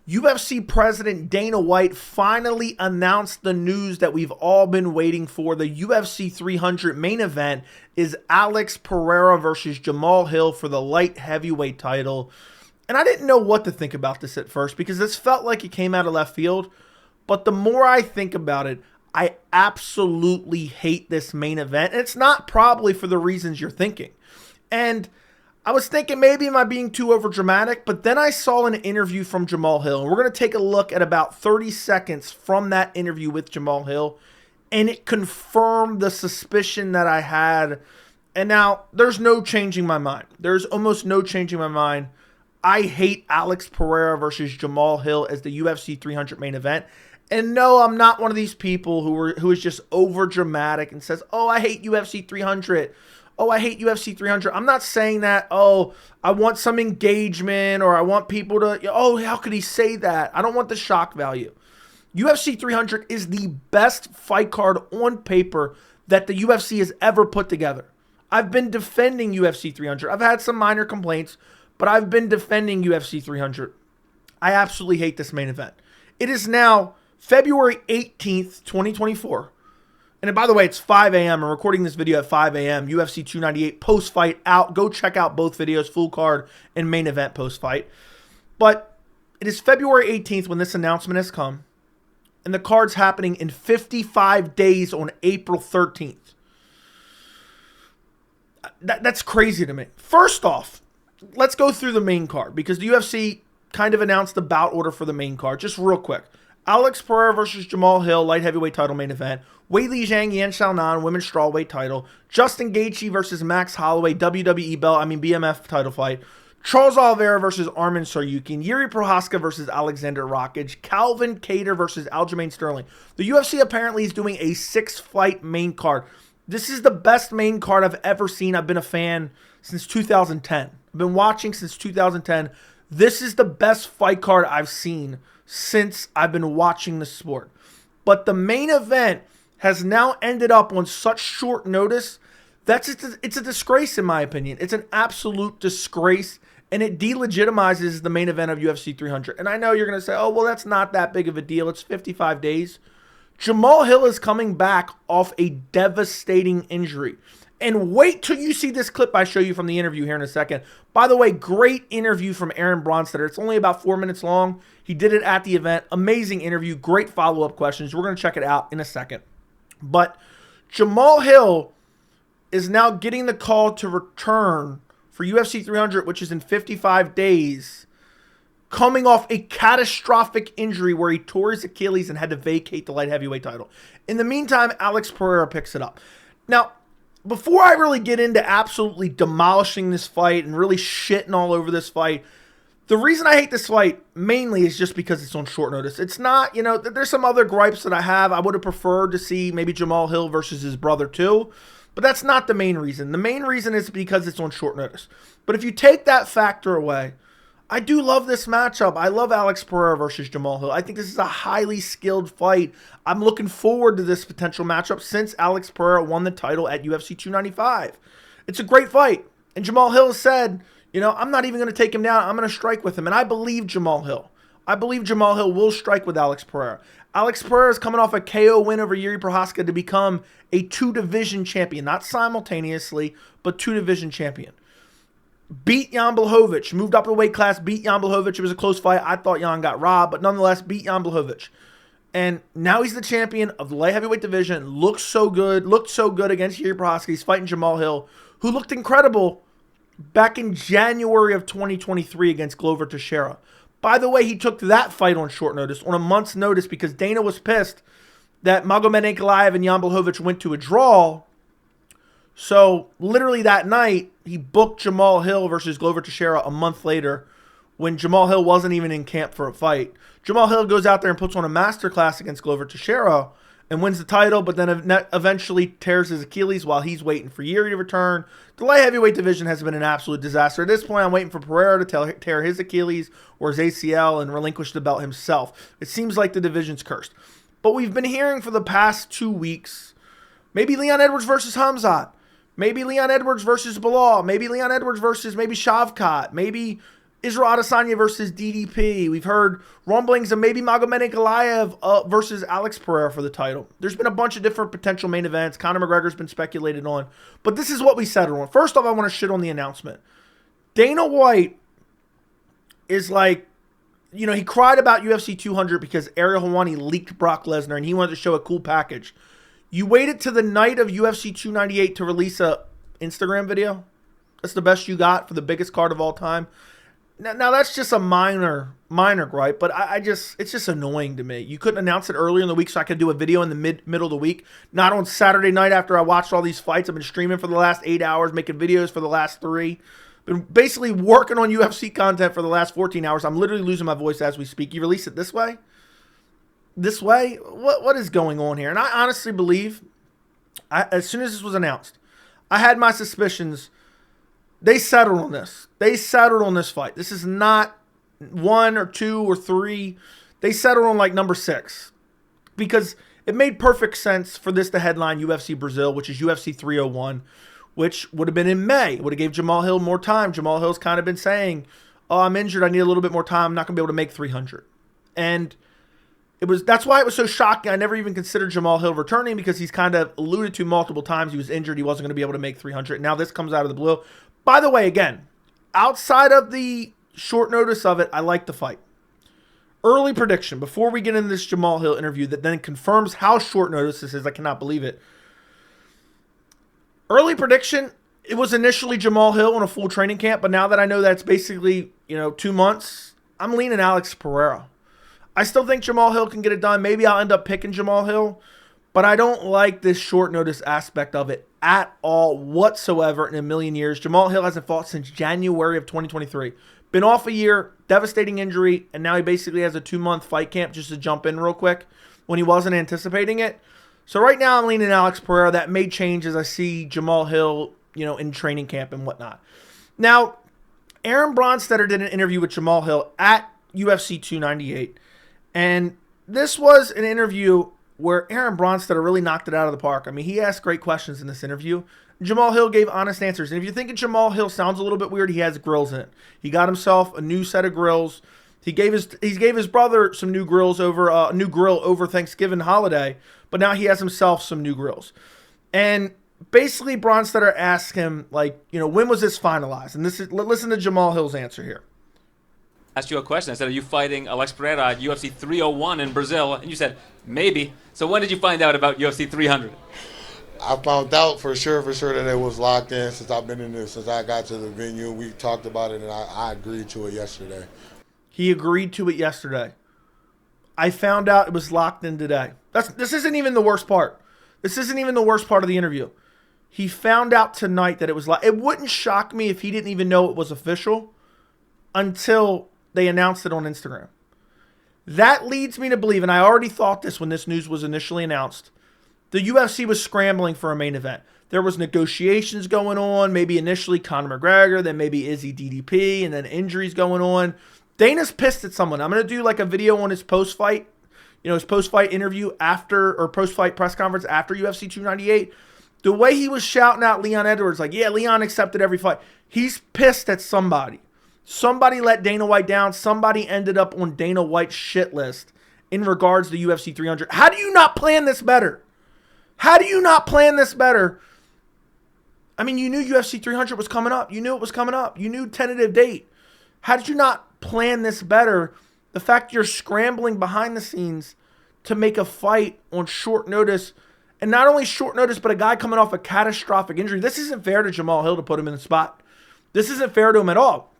UFC President Dana White finally announced the news that we've all been waiting for. The UFC 300 main event is Alex Pereira versus Jamahal Hill for the light heavyweight title. And I didn't know what to think about this at first because this felt like it came out of left field. But the more I think about it, I absolutely hate this main event. And it's not probably for the reasons you're thinking. And I was thinking maybe am I being too overdramatic, but then I saw an interview from Jamahal Hill. And we're going to take a look at about 30 seconds from that interview with Jamahal Hill. And it confirmed the suspicion that I had. And now there's no changing my mind. There's almost no changing my mind. I hate Alex Pereira versus Jamahal Hill as the UFC 300 main event. And no, I'm not one of these people who is just over dramatic and says, "Oh, I hate UFC 300. Oh, I hate UFC 300." I'm not saying that, "Oh, I want some engagement," or I want people to, "Oh, how could he say that?" I don't want the shock value. UFC 300 is the best fight card on paper that the UFC has ever put together. I've been defending UFC 300. I've had some minor complaints, but I've been defending UFC 300. I absolutely hate this main event. It is now February 18th, 2024. And by the way, it's 5 a.m. I'm recording this video at 5 a.m. UFC 298 post-fight out. Go check out both videos, full card and main event post-fight. But it is February 18th when this announcement has come. And the card's happening in 55 days on April 13th. That's crazy to me. First off, let's go through the main card because the UFC kind of announced the bout order for the main card. Just real quick. Alex Pereira versus Jamahal Hill, light heavyweight title main event. Weili Zhang, Yan Xiaonan, women's strawweight title. Justin Gaethje versus Max Holloway, BMF title fight. Charles Oliveira versus Arman Tsarukyan. Yuri Prochazka versus Alexander Rakic. Calvin Kattar versus Aljamain Sterling. The UFC apparently is doing a 6-fight main card. This is the best main card I've ever seen. I've been a fan since 2010. I've been watching since 2010. This is the best fight card I've seen since I've been watching the sport. But the main event has now ended up on such short notice. It's a disgrace in my opinion. It's an absolute disgrace, and it delegitimizes the main event of UFC 300. And I know you're going to say, "Oh, well, that's not that big of a deal. It's 55 days. Jamahal Hill is coming back off a devastating injury. And wait till you see this clip I show you from the interview here in a second. By the way, great interview from Aaron Bronstetter. It's only about 4 minutes long. He did it at the event. Amazing interview. Great follow-up questions. We're going to check it out in a second. But Jamahal Hill is now getting the call to return for UFC 300, which is in 55 days, coming off a catastrophic injury where he tore his Achilles and had to vacate the light heavyweight title. In the meantime, Alex Pereira picks it up. Now, before I really get into absolutely demolishing this fight and really shitting all over this fight, the reason I hate this fight mainly is just because it's on short notice. It's not, there's some other gripes that I have. I would have preferred to see maybe Jamahal Hill versus his brother too, but that's not the main reason. The main reason is because it's on short notice. But if you take that factor away, I do love this matchup. I love Alex Pereira versus Jamahal Hill. I think this is a highly skilled fight. I'm looking forward to this potential matchup since Alex Pereira won the title at UFC 295. It's a great fight. And Jamahal Hill said, I'm not even going to take him down. I'm going to strike with him. And I believe Jamahal Hill. I believe Jamahal Hill will strike with Alex Pereira. Alex Pereira is coming off a KO win over Yuri Prochazka to become a 2-division champion. Not simultaneously, but 2-division champion. Beat Jan Blachowicz, moved up the weight class, beat Jan Blachowicz. It was a close fight. I thought Jan got robbed, but nonetheless beat Jan Blachowicz. And now he's the champion of the light heavyweight division. Looked so good against Yuri Prochazka. He's fighting Jamahal Hill, who looked incredible back in January of 2023 against Glover Teixeira. By the way, he took that fight on short notice, on a month's notice, because Dana was pissed that Magomed Ankalaev and Jan Blachowicz went to a draw. So, literally that night, he booked Jamahal Hill versus Glover Teixeira a month later when Jamahal Hill wasn't even in camp for a fight. Jamahal Hill goes out there and puts on a masterclass against Glover Teixeira and wins the title, but then eventually tears his Achilles while he's waiting for Yuri to return. The light heavyweight division has been an absolute disaster. At this point, I'm waiting for Pereira to tear his Achilles or his ACL and relinquish the belt himself. It seems like the division's cursed. But we've been hearing for the past 2 weeks, maybe Leon Edwards versus Hamzat. Maybe Leon Edwards versus Bilal. Maybe Leon Edwards versus maybe Shavkat. Maybe Israel Adesanya versus DDP. We've heard rumblings of maybe Magomed Ankalaev versus Alex Pereira for the title. There's been a bunch of different potential main events. Conor McGregor's been speculated on. But this is what we settled on. First off, I want to shit on the announcement. Dana White is like, he cried about UFC 200 because Ariel Helwani leaked Brock Lesnar and he wanted to show a cool package. You waited to the night of UFC 298 to release a Instagram video? That's the best you got for the biggest card of all time? Now that's just a minor gripe, but it's just annoying to me. You couldn't announce it earlier in the week so I could do a video in the middle of the week, not on Saturday night after I watched all these fights. I've been streaming for the last 8 hours, making videos for the last 3. Been basically working on UFC content for the last 14 hours. I'm literally losing my voice as we speak. You release it this way? This way? What is going on here? And I honestly believe, as soon as this was announced, I had my suspicions. They settled on this. They settled on this fight. This is not 1 or 2 or 3. They settled on like number 6. Because it made perfect sense for this to headline UFC Brazil, which is UFC 301, which would have been in May. It would have gave Jamahal Hill more time. Jamahal Hill's kind of been saying, oh, I'm injured. I need a little bit more time. I'm not going to be able to make 300. And that's why it was so shocking. I never even considered Jamahal Hill returning because he's kind of alluded to multiple times he was injured. He wasn't going to be able to make 300. Now this comes out of the blue. By the way, again, outside of the short notice of it, I like the fight. Early prediction, before we get into this Jamahal Hill interview that then confirms how short notice this is, I cannot believe it. Early prediction, it was initially Jamahal Hill in a full training camp, but now that I know that's basically, 2 months, I'm leaning Alex Pereira. I still think Jamahal Hill can get it done. Maybe I'll end up picking Jamahal Hill, but I don't like this short notice aspect of it at all whatsoever in a million years. Jamahal Hill hasn't fought since January of 2023. Been off a year, devastating injury, and now he basically has a 2-month fight camp just to jump in real quick when he wasn't anticipating it. So right now I'm leaning Alex Pereira. That may change as I see Jamahal Hill, in training camp and whatnot. Now, Aaron Bronstetter did an interview with Jamahal Hill at UFC 298, and this was an interview where Aaron Bronstetter really knocked it out of the park. I mean, he asked great questions in this interview. Jamahal Hill gave honest answers. And if you're thinking Jamahal Hill sounds a little bit weird, he has grills in it. He got himself a new set of grills. He gave his brother some new grills over a new grill over Thanksgiving holiday, but now he has himself some new grills. And basically Bronstetter asked him, when was this finalized? And listen to Jamahal Hill's answer here. Asked you a question. I said, are you fighting Alex Pereira at UFC 301 in Brazil? And you said, maybe. So when did you find out about UFC 300? I found out for sure that it was locked in since I've been in this, since I got to the venue. We talked about it, and I agreed to it yesterday. He agreed to it yesterday. I found out it was locked in today. This isn't even the worst part. This isn't even the worst part of the interview. He found out tonight that it was locked. It wouldn't shock me if he didn't even know it was official until they announced it on Instagram. That leads me to believe, and I already thought this when this news was initially announced, the UFC was scrambling for a main event. There was negotiations going on, maybe initially Conor McGregor, then maybe Izzy DDP, and then injuries going on. Dana's pissed at someone. I'm going to do like a video on his post-fight, his post-fight interview or post-fight press conference after UFC 298. The way he was shouting out Leon Edwards, Leon accepted every fight. He's pissed at somebody. Somebody let Dana White down. Somebody ended up on Dana White's shit list in regards to UFC 300. How do you not plan this better? How do you not plan this better? I mean, you knew UFC 300 was coming up. You knew it was coming up. You knew tentative date. How did you not plan this better? The fact you're scrambling behind the scenes to make a fight on short notice, and not only short notice, but a guy coming off a catastrophic injury. This isn't fair to Jamahal Hill to put him in the spot. This isn't fair to him at all.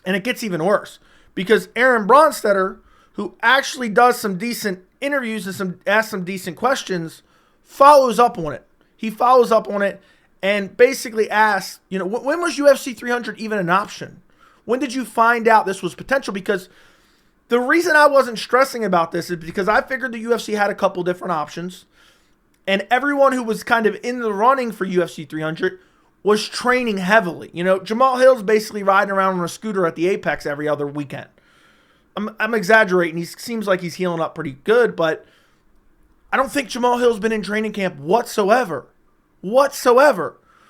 And it gets even worse because Aaron Bronstetter, who actually does some decent interviews and asks some decent questions, follows up on it. He follows up on it and basically asks, when was UFC 300 even an option? When did you find out this was potential? Because the reason I wasn't stressing about this is because I figured the UFC had a couple different options, and everyone who was kind of in the running for UFC 300 was training heavily. Jamahal Hill's basically riding around on a scooter at the Apex every other weekend. I'm exaggerating. He seems like he's healing up pretty good, but I don't think Jamahal Hill's been in training camp whatsoever.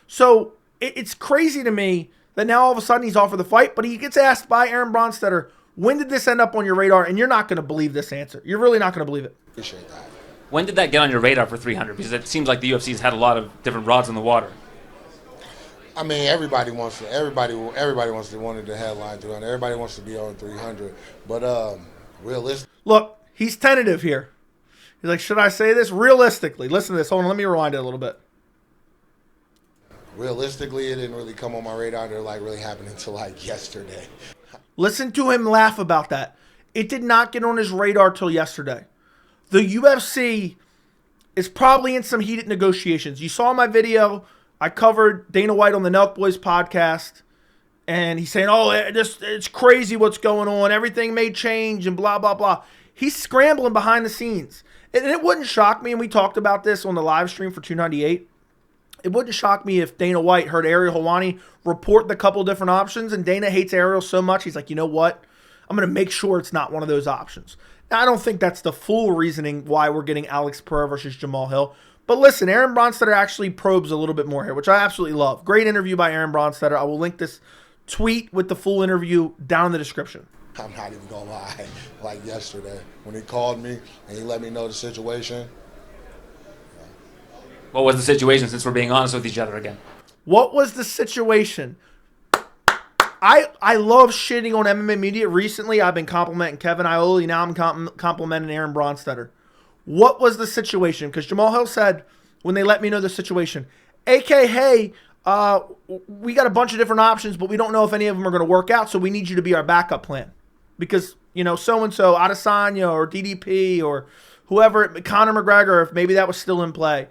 So it's crazy to me that now all of a sudden he's offered the fight, but he gets asked by Aaron Bronstetter, when did this end up on your radar? And you're not going to believe this answer. You're really not going to believe it. Appreciate that. When did that get on your radar for 300? Because it seems like the UFC's had a lot of different rods in the water. I mean, everybody wanted the headline 300. Everybody wants to be on 300. But realistic. Look, he's tentative here. He's like, should I say this? Realistically, listen to this. Hold on, let me rewind it a little bit. Realistically, it didn't really come on my radar to like really happen until like yesterday. Listen to him laugh about that. It did not get on his radar till yesterday. The UFC is probably in some heated negotiations. You saw my video. I covered Dana White on the Nelk Boys podcast. And he's saying, oh, it's crazy what's going on. Everything may change and blah, blah, blah. He's scrambling behind the scenes. And it wouldn't shock me, and we talked about this on the live stream for 298. It wouldn't shock me if Dana White heard Ariel Helwani report the couple different options, and Dana hates Ariel so much, he's like, you know what? I'm going to make sure it's not one of those options. Now, I don't think that's the full reasoning why we're getting Alex Pereira versus Jamahal Hill. But listen, Aaron Bronstetter actually probes a little bit more here, which I absolutely love. Great interview by Aaron Bronstetter. I will link this tweet with the full interview down in the description. I'm not even going to lie. Like yesterday, when he called me and he let me know the situation. What was the situation, since we're being honest with each other again? What was the situation? I love shitting on MMA media. Recently, I've been complimenting Kevin Ioli. Now I'm complimenting Aaron Bronstetter. What was the situation? Because Jamahal Hill said, when they let me know the situation, AK, hey, we got a bunch of different options, but we don't know if any of them are going to work out, so we need you to be our backup plan. Because, you know, so-and-so, Adesanya or DDP or whoever, Conor McGregor, if maybe that was still in play.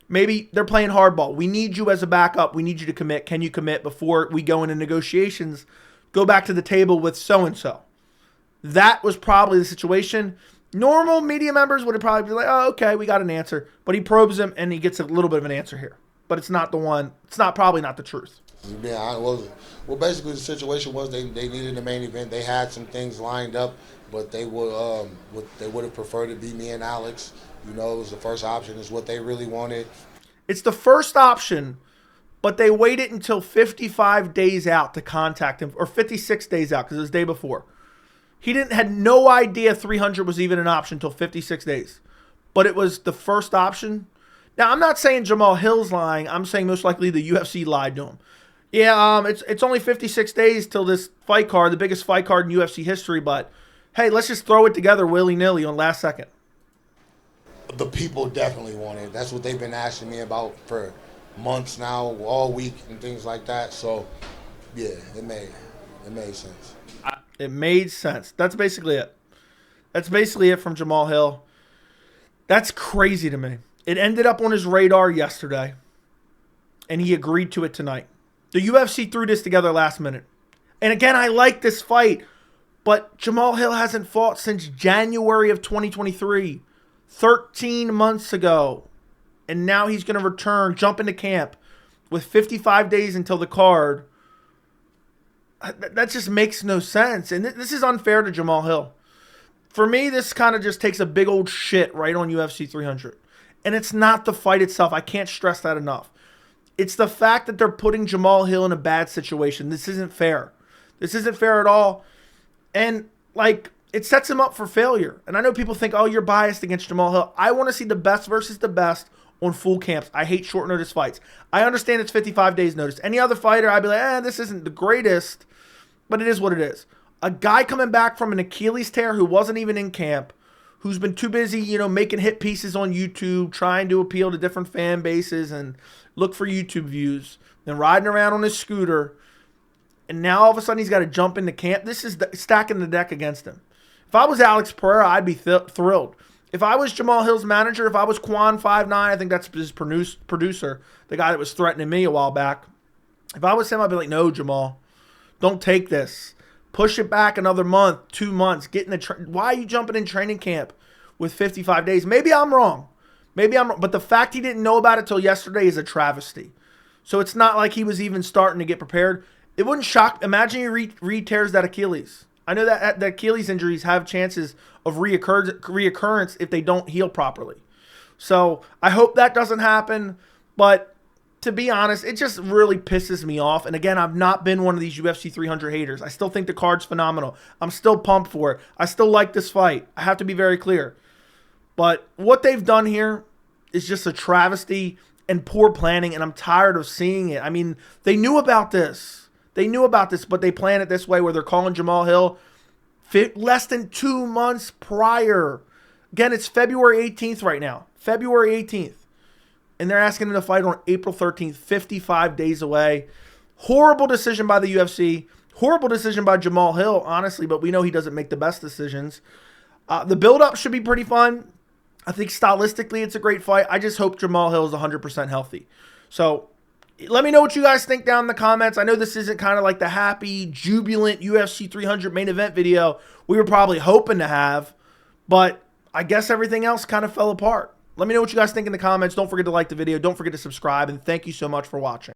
Maybe they're playing hardball. We need you as a backup. We need you to commit. Can you commit before we go into negotiations? Go back to the table with so-and-so. That was probably the situation. Normal media members would have probably been like, oh, okay, we got an answer. But he probes him, and he gets a little bit of an answer here. But it's not the one. It's not probably not the truth. Yeah, well, basically the situation was they needed the main event. They had some things lined up, but they would have preferred to be me and Alex. You know, it was the first option. Is what they really wanted. It's the first option, but they waited until 55 days out to contact him, or 56 days out because it was the day before. He had no idea 300 was even an option until 56 days, but it was the first option. Now, I'm not saying Jamahal Hill's lying. I'm saying most likely the UFC lied to him. Yeah, it's only 56 days till this fight card, the biggest fight card in UFC history, but hey, let's just throw it together willy-nilly on last second. The people definitely want it. That's what they've been asking me about for months now, all week and things like that. So, yeah, it made sense. It made sense. That's basically it. That's basically it from Jamahal Hill. That's crazy to me. It ended up on his radar yesterday, and he agreed to it tonight. The UFC threw this together last minute. And again, I like this fight, but Jamahal Hill hasn't fought since January of 2023, 13 months ago. And now he's going to return, jump into camp with 55 days until the card. That just makes no sense. And this is unfair to Jamahal Hill. For me, this kind of just takes a big old shit right on UFC 300. And it's not the fight itself. I can't stress that enough. It's the fact that they're putting Jamahal Hill in a bad situation. This isn't fair. This isn't fair at all. And, like, it sets him up for failure. And I know people think, oh, you're biased against Jamahal Hill. I want to see the best versus the best on full camps. I hate short notice fights. I understand it's 55 days notice. Any other fighter, I'd be like, this isn't the greatest, but it is what it is. A guy coming back from an Achilles tear who wasn't even in camp, who's been too busy, making hit pieces on YouTube, trying to appeal to different fan bases and look for YouTube views, and riding around on his scooter, and now all of a sudden he's got to jump into camp. This is stacking the deck against him. If I was Alex Pereira, I'd be thrilled. If I was Jamahal Hill's manager, if I was Quan59, I think that's his producer, the guy that was threatening me a while back. If I was him, I'd be like, no, Jamahal, don't take this. Push it back another month, 2 months. Get in the why are you jumping in training camp with 55 days? Maybe I'm wrong. But the fact he didn't know about it till yesterday is a travesty. So it's not like he was even starting to get prepared. It wouldn't shock. Imagine he re-tears that Achilles. I know that the Achilles injuries have chances of reoccurrence if they don't heal properly. So I hope that doesn't happen. But to be honest, it just really pisses me off. And again, I've not been one of these UFC 300 haters. I still think the card's phenomenal. I'm still pumped for it. I still like this fight. I have to be very clear. But what they've done here is just a travesty and poor planning, and I'm tired of seeing it. I mean, they knew about this. They knew about this, but they plan it this way where they're calling Jamahal Hill less than 2 months prior. Again, it's February 18th right now. February 18th. And they're asking him to fight on April 13th, 55 days away. Horrible decision by the UFC. Horrible decision by Jamahal Hill, honestly, but we know he doesn't make the best decisions. The build-up should be pretty fun. I think stylistically it's a great fight. I just hope Jamahal Hill is 100% healthy. So let me know what you guys think down in the comments. I know this isn't kind of like the happy, jubilant UFC 300 main event video we were probably hoping to have, but I guess everything else kind of fell apart. Let me know what you guys think in the comments. Don't forget to like the video. Don't forget to subscribe, and thank you so much for watching.